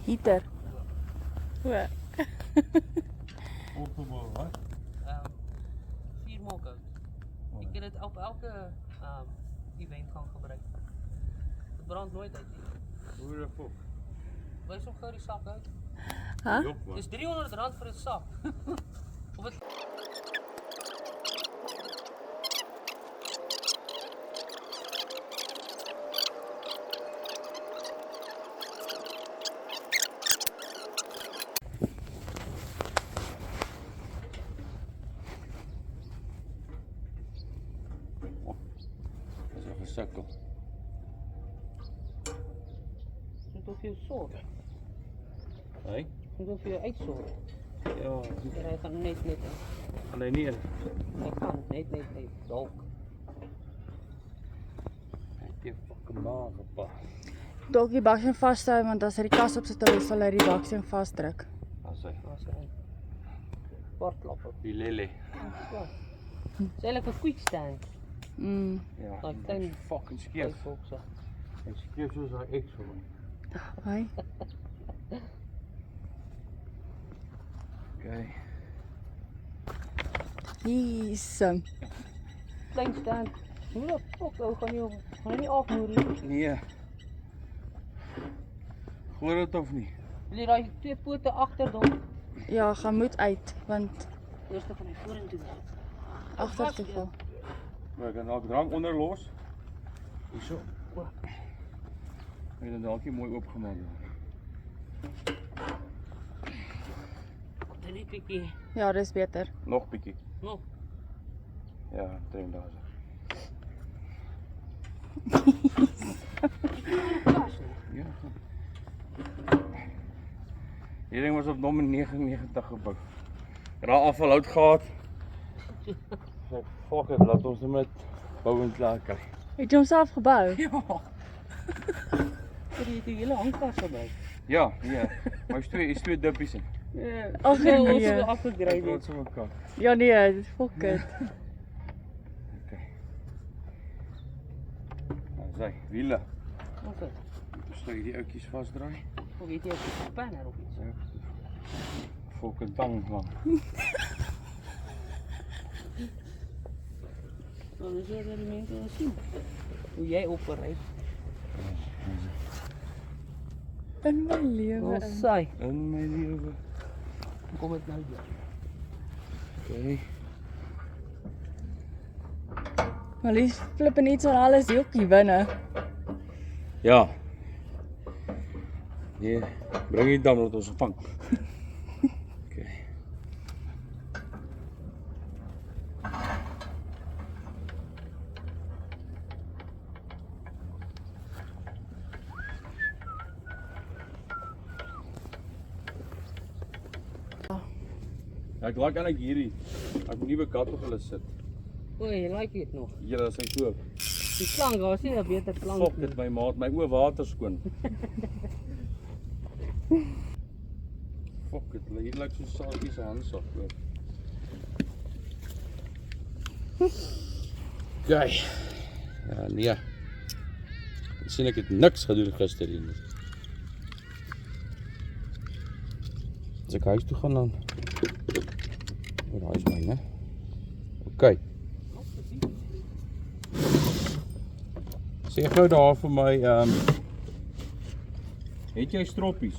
Heater. Ja. Opgebouwd, wat? 4 molkout. Je kan het op elke event gaan gebruiken. Het brandt nooit uit hier. Hoe de fuck? Wij zo'n gauw die zak uit. Huh? Jop, man. Het is R300 voor een zak. Of het... Dat is nog een zakkel. moet toch veel soorten. Hé? Moet toch veel uitsoorten. Ja, En hij gaat net. alleen niet. Hij kan net. Dolk. Hij heeft fucking magen, pa. Dalk die baksteen vasthou want as hy die kas opsit dan sal hy die baksteen vasdruk. Als hij. Als een sportklapper. Die lily. Ja. Het is eigenlijk een quick stand. Mm. Ja, Like dat is ten- fucking scheef. Kijk ook zo. Hij is scheef zoals hij ik zo. Hy. Oké. Hier's. Klein stand. Hoe dat fuck ook gaan niet afmoeren. Nee. Hoor het of niet? Wil je daar 2 poten achter doen? Ja, gaan moet uit want Eerst van die vorentoe. agter te val. Maar ik kan ook drank onder los. Is zo. En dan dalk je mooi opgemaakt. Dan heb ik hier Ja, dis beter. Nog pikkie. nog. Ja, 3000. Ja. Die ding was op nummer 99 gebouwd. Raal afval uit gehad. Zeg, fuck it, laat ons er met bouwen klaar krijgen. Het jy homself gebou? Ja. Die hele hangkas erbij. Ja, maar is twee duppies in. Ja. Ag, Nee, ons nee. is wel Hij afgedraaid. brood zo elkaar. Ja nee, dis fuck it. Oké. Nou, zij, wielen. Oké. Dus ga je die uitjes vastdraaien. Hoe weet je of je spanner of iets? Ja. Fucking tang man. Dan zullen de mensen wel zien. Hoe jij oprijdt. In my lewe. Wat saai. In mijn leven. Dan kom ik nou weer. Oké. Maar liefst flippen iets aan alles jokkie binne. Ja. Nee, breng je dan dat ons vang. Oké. Ja, ek like eintlik hierdie. Ek moet nie by kat op hulle sit. O, je lijkt het nog. Hier is hy koop. Die klank, was nie 'n beter klank. Fok dit my maat, my oë water skoon. Fok dit, hier lyk so saakie se handsak hoor. Gay. Ja, nee. Ek sien ek het niks gedoen gister hier nie. As ek huis toe gaan dan. Oh, daai is myne. OK. Sê gou daar vir my, het jy stroppies?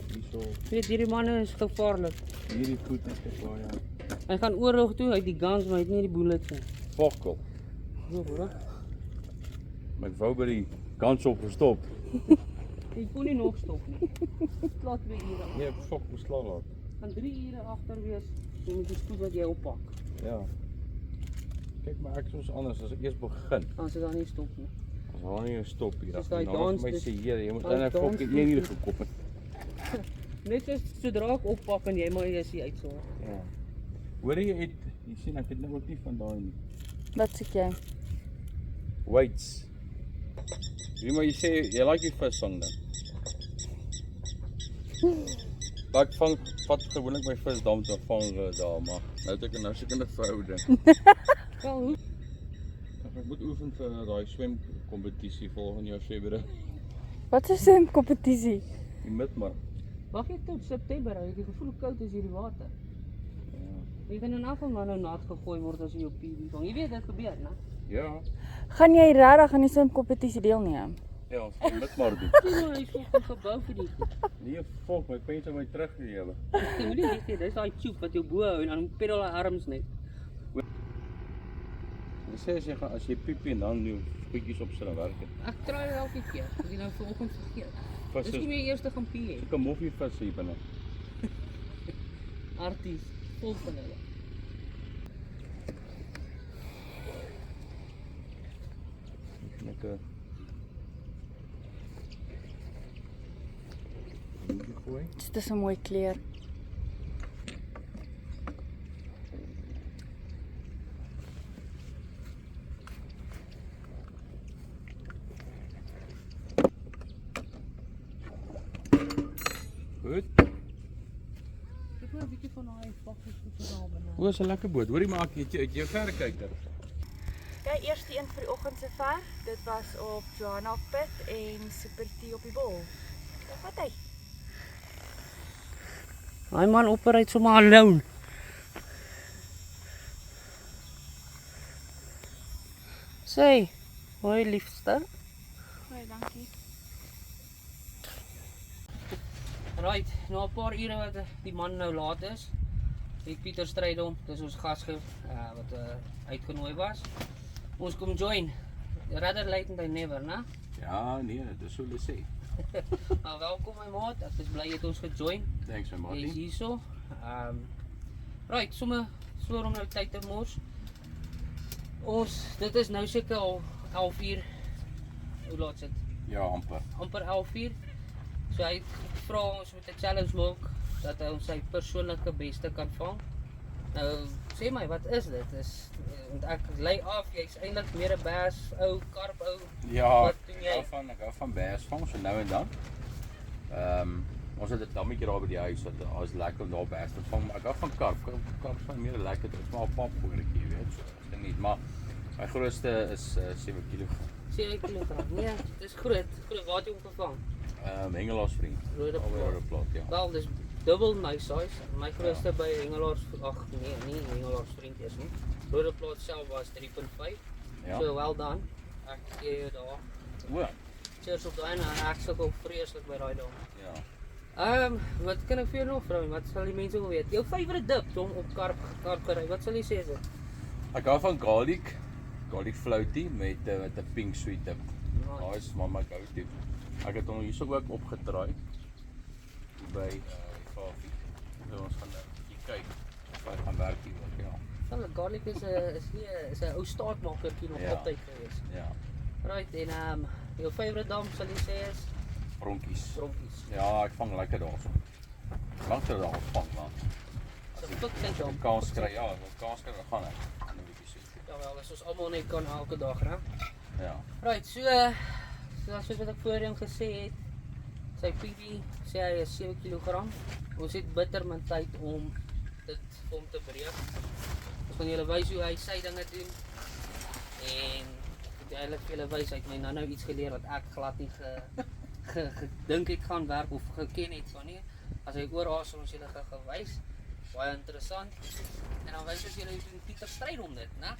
Hierso, Weet hierdie manne is gevaarlik. hierdie goed is gevaar, ja. Hy gaan oorlog toe uit die guns, maar hy het nie die bullets nie. Fokkel. So hoor. Maar ek wou by die kans op gestop. Jy kon nie nog stop nie. Laat 2 ure. Nee, fok, beslaan laat. Gaan 3 ure agter wees. Jy moet die spoed wat jy oppak. Ja. Kyk maar ek soos anders, as ek eers begin. As jy dan nie stop nie. As daar nie 'n stop hier, Dis dan daai nou dans, vir my dis- sê hier, jy moet daai dan dans fok doen een hier goed. gekop het. Net soos sodra ek oppak en jy maar is die uitsorg. Ja. Hoor jy sien ek het nou ook nie van daai nie. Wat sê jy? Weights. Wie maar jy sê jy like die vissvang dan. Ek vat gewoonlik my vis dam te vang daar, maar nou het ek nou seker 'n verhouding. Wel, hoe? Ek moet oefen vir daai swemkompetisie volgende jaar Februarie. Wat is swemkompetisie? Die midmar. Wag jy tot September, jy het die gevoel hoe koud is hierdie water. Jy kan in afval maar nou nat gegooi word as jy jou PB vang. Jy weet dit gebeur, né? Ja. Gaan jy regtig aan die swemkompetisie deelneem? Ja, ons gaan midmar doen. Sien hoe hy so gebou vir die. Nee, fuck, my pense my teruggegewe. Jy moet nie weet dis daai tube wat jou bo hou en dan pedal hy arms net. Jy sê as jy piepie en dan jou voetjies op sit en werk het. Ek try elke keer. Ek het nou vanoggend vergeet. Vis Dis is nie my eerste gaan pee hê. soek 'n moffie vis hier binne. Arties, vol van hulle. Lekker. Gooi. Dit is 'n mooi kleur. Goed. Ek wil 'n bietjie van daai vakkies goed daar binne. O, is 'n lekker boot. Hoorie maak jy uit jou verrekijker. Ja, eerste een vir die oggend se ver. Dit was op Johanna Pit en Super T op die bol. Wat vat hy? Hy man operate sommer alone. Sê, hoi liefste. Baie dankie. Right, na 'n paar ure wat die man nou laat is, het Pieter Strydom, dis ons gasheer wat uitgenooi was. Ons kom join. Rather late than never, né? Ja, nee, dis so hulle sê. Maar welkom my maat, ek is bly jy het ons gejoin. Thanks my Jy is maatie. hierso. Right, sommer voor om nou tyd te mors. Dit is nou seker al 11 uur. Hoe laat is dit? Ja, amper. Amper 11 uur. So hy het gevra ons moet 'n challenge maak dat hy ons sy persoonlike beste kan vang. Nou sê my, wat is dit? Want ek lei af, jy's eintlik meer 'n bass, ou karp ou. Ja, Wat doen jy? ek hou van bass vang so nou en dan. Ons het 'n dammetjie daar by die huis wat is lekker om daar bass te vang, maar ek hou van karp. Karp is meer lekker, dit is maar 'n pap voetjie, jy weet. So, ek geniet, maar my grootste is 7 kg. 7 kg. Nee, dis groot. Waar het jy hom gevang? Hengelaars vriend. Rode Rode plot. plot, ja. Wel, dis dubbel my size. My grootste by Hengelaars, nie Hengelaars vriend is nie. Rode plot self was 3.5. Ja. So well done. Ek gee jou daar. O, Cheers op daai en ek sukkel vreeslik by daai ding. ja. Wat kan ek vir jou nog vra? Wat sal die mense wil weet? Jou favourite dip om op karp kry. Wat sal jy sê is dit? Ek hou van garlic floaty met 'n pink sweet dip. Daai is maar my go-to. Ek het hom hierso ook opgedraai by Fafi. So ons gaan nou 'n bietjie kyk of hy gaan werk hier ook, ja. Wel, garlic is 'n ou staatmakertjie nog Ja. altyd gewees. Ja. Right, en jou favourite dam sal jy sê is Bronkies. bronkies. Ja, ek vang lekker daarso. Langer daar vang man. So pik sy dam. Kans kry, ja, as kans kry, dan gaan ek. 'n bietjie soet. Jawel, as ons almal net kan elke dag, né? Ja. Right, so soos wat ek voorheen gesê het, sy PB sê hy is 7 kg. Ons het bitter min tyd om dit om te breek. Ons gaan julle wys hoe hy sy dinge doen. En ek het eintlik vir julle wys, hy het my nou iets geleer wat ek glad nie gedink het gaan werk of geken het van nie. As hy oorhaasel ons julle gewys. Baie interessant. En dan wys ons julle hoe doen Pieter Strydom dit, né?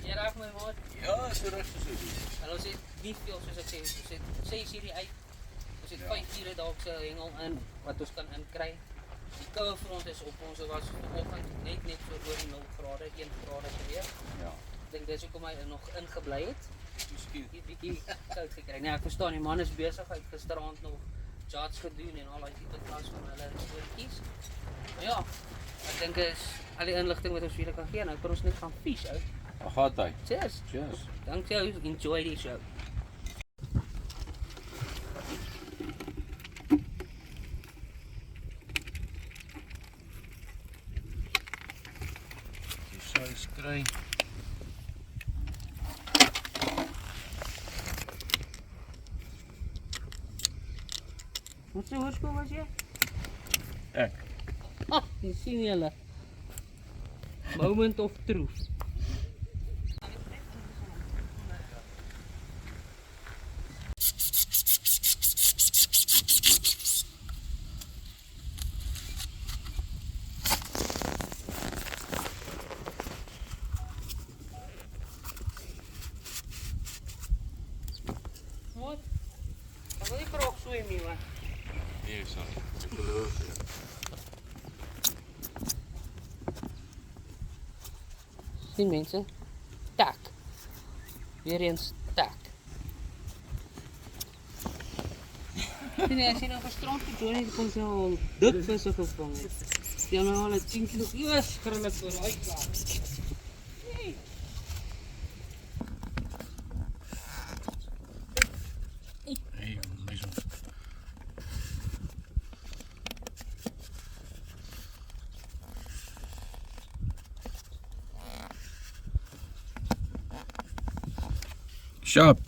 Jy raak my maat. Ja, so rustig so doen. En ons het nie veel soos ek sê, ons het 6 hierdie uit. Ons het 5 ure dalk se hengel in wat ons kan inkry. Die koue front is op ons, was vanoggend net so oor die 0 grade, 1 grade gewees. Ja. Ek dink dis hoekom hy nog ingebly het. Miskien. Die bietjie koud gekry. Nee, ek verstaan, die man is besig, hy het gisteraand nog charts gedoen en al daai tipe klas van hulle stoortjies. Maar ja, ek dink is al die inligting wat ons vir julle kan gee. Nou kan ons net gaan fish uit. Daar gaan hy. Cheers. Cheers. Dank jou, enjoy die show. Die size kry. Wat se hoërskool was jy? Ek. Jy sien julle. Moment of truth. Sien mense? Tak. Weer eens tak. Sien jy, as jy nou gestrand gedoen het, kon sy al dik visse gevang het. Die hebben nou al 10 kilo. Yes, grillig voor uitklaar. Hey, nice one. Sharp.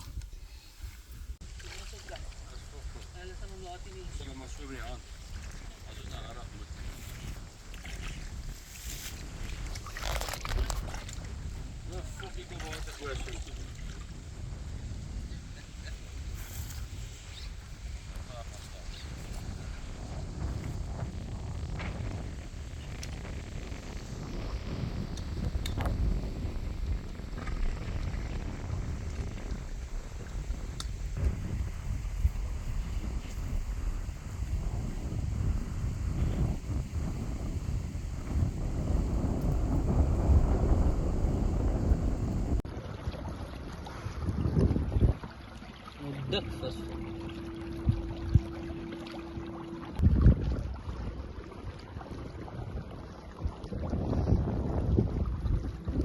Dik vis.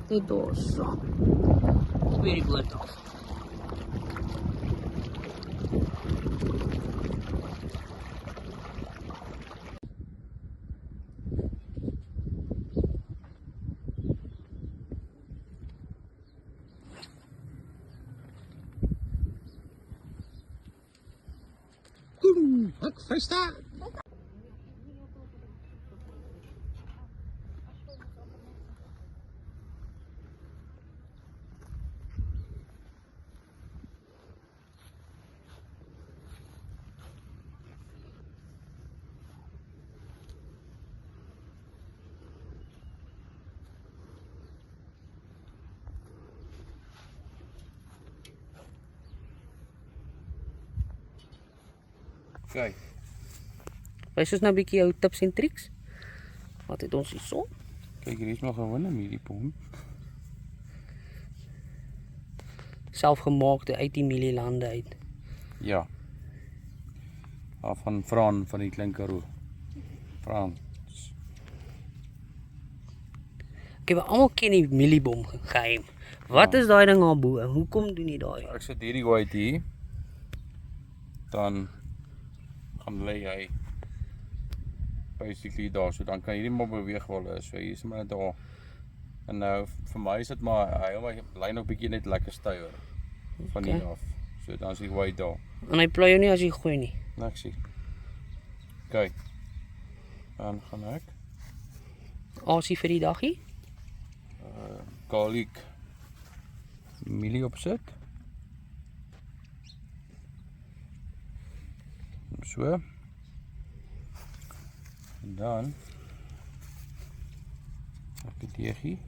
Dit is zo. Weer die boot af. Ek verstaan. Kyk. Wys ons nou 'n bietjie jou tips en triks. Wat het ons hierso? Kyk, hier is maar gewoon 'n mieliepomp. Selfgemaakte uit die mielielande uit. Ja. Af van Fran van die Klein Karoo. Frans. Ek het almal ken die mieliebom geheim. Wat is daai ding daarbo? Hoekom doen jy daai? Ek sit hierdie white hier. Dan gaan lê hy basically daar, so dan kan hierdie maar beweeg waar hulle is. So hier is maar daar. En nou vir my is dit maar hy hou my lyn nog bietjie net lekker stywer van hier af. So dan is die white daar. En hy plooi jou nie as jy gooi nie. Niks sien. Kyk. Dan gaan ek Asie vir die daggie. garlic mielie opsit. So. En dan ek die deegie.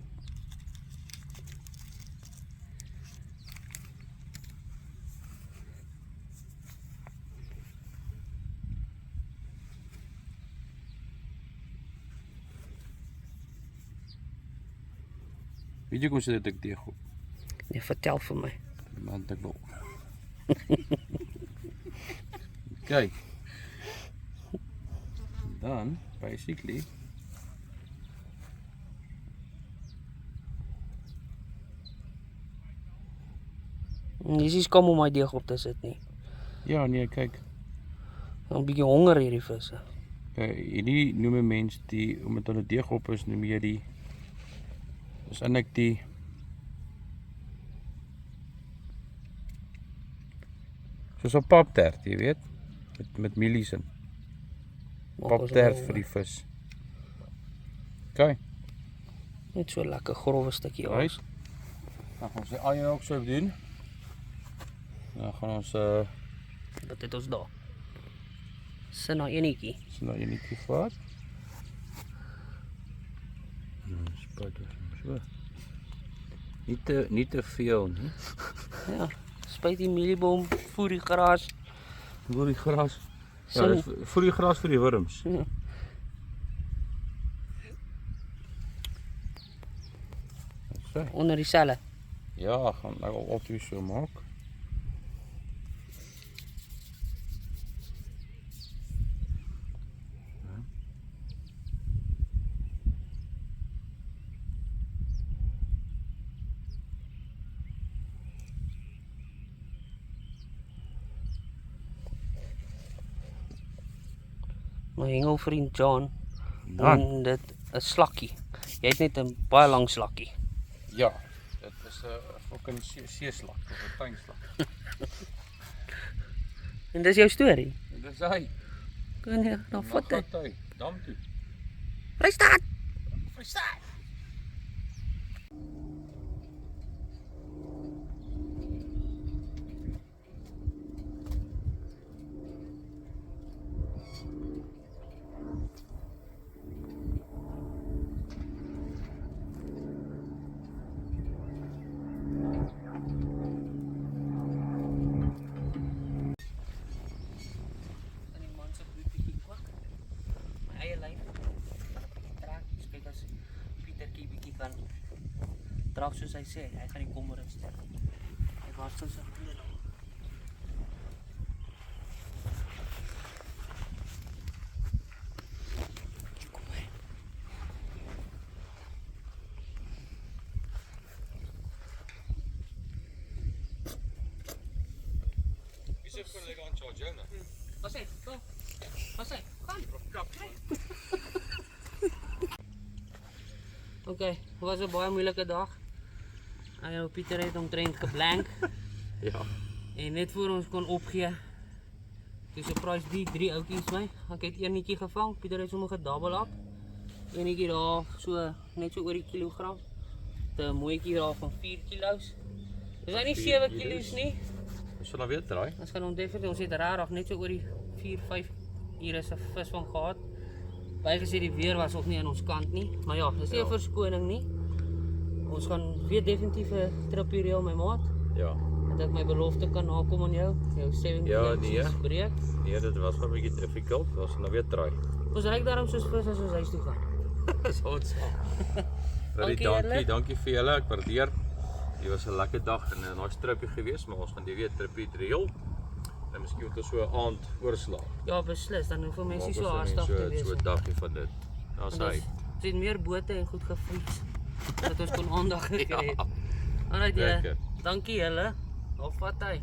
Weet jy hoe sit ek deeg op? Nee, vertel vir my. Want ek wil. Kyk. Dan basically Dis kom om my deeg op te sit nie. ja, nee, kyk. 'n bietjie honger hierdie visse. Hierdie noem 'n mens die om dit aan 'n deeg op is, noem jy die is eintlik die soos 'n paptert, jy weet, met mielies in. Paptert vir die vis. Kyk, Net so lekker grove stukkie right. aas. Dan gaan ons die aai ook so doen. Dan gaan ons Wat het ons daar? Sin na enetjie. so nou enetjie vat. Spuit dit so. Nie te veel nie. Ja, spuit die mieliebom, voer die gras, Wil die gras Ja, dis vir die gras vir die wurms. Ja. So. Onder die selle. Ja, gaan nou al twee so maak. My hengelvriend John, Dan. en dit 'n slakkie. Jy het net 'n baie lang slakkie. Ja, dit is 'n fucking seeslak of 'n tuinslak. En dis jou storie. En dis hy. Kan jy dan vat dit? hy dam toe. Vrystaat. Verstaan. En die man se bloed bietjie kwak. My eie lyf. Trek, kyk as Pietertjie bietjie kan draf soos hy sê, hy gaan die kommer instel. Hy was so se hande nou. Kom maar. Is dit vir lekker aan charge nou? Wat sê? Kom. Wat sê? Gaan. Okay, het was 'n baie moeilike dag. Ou Pieter het omtrent geblank Ja. en net voor ons kon opgee. Toe surprise die drie oudjies my. Ek het eenetjie gevang. Pieter het sommer gedouble up. Eenetjie daar so net so oor die kilogram. 'n mooietjie daar van 4 kilos. Dis nou nie 7 kilos nie. Ons sal dan weer draai. Ons gaan hom definitief, ons het regtig net so oor die 4-5 ure se vis van gehad. Bygesê die weer was ook nie aan ons kant nie, maar ja, dis nie 'n verskoning nie. Ons gaan weer definitief 'n tripie reël my maat, Ja. dat ek my belofte kan nakom aan jou 7 Ja, nee. breek. Nee, dit was wel 'n bietjie difficult. Ons sal nou weer draai. Ons ryk daarom soos vis as ons huis toe gaan. Dis ons saam. Dankie, julle. Dankie vir julle. Ek waardeer. Dit was 'n lekker dag en 'n nice tripie geweest, maar ons gaan weer tripie reël. En miskien moet ons so 'n aand oorslaan. Ja, beslis, dan hoef mense nie so Maak ons haastig te wees. So 'n dagie van dit. Daar's hy. Ons het meer bote en goed geflies, dat ons kon aandag gekry het. Ja. Alright, julle. Lekker. Dankie julle. Of wat hy.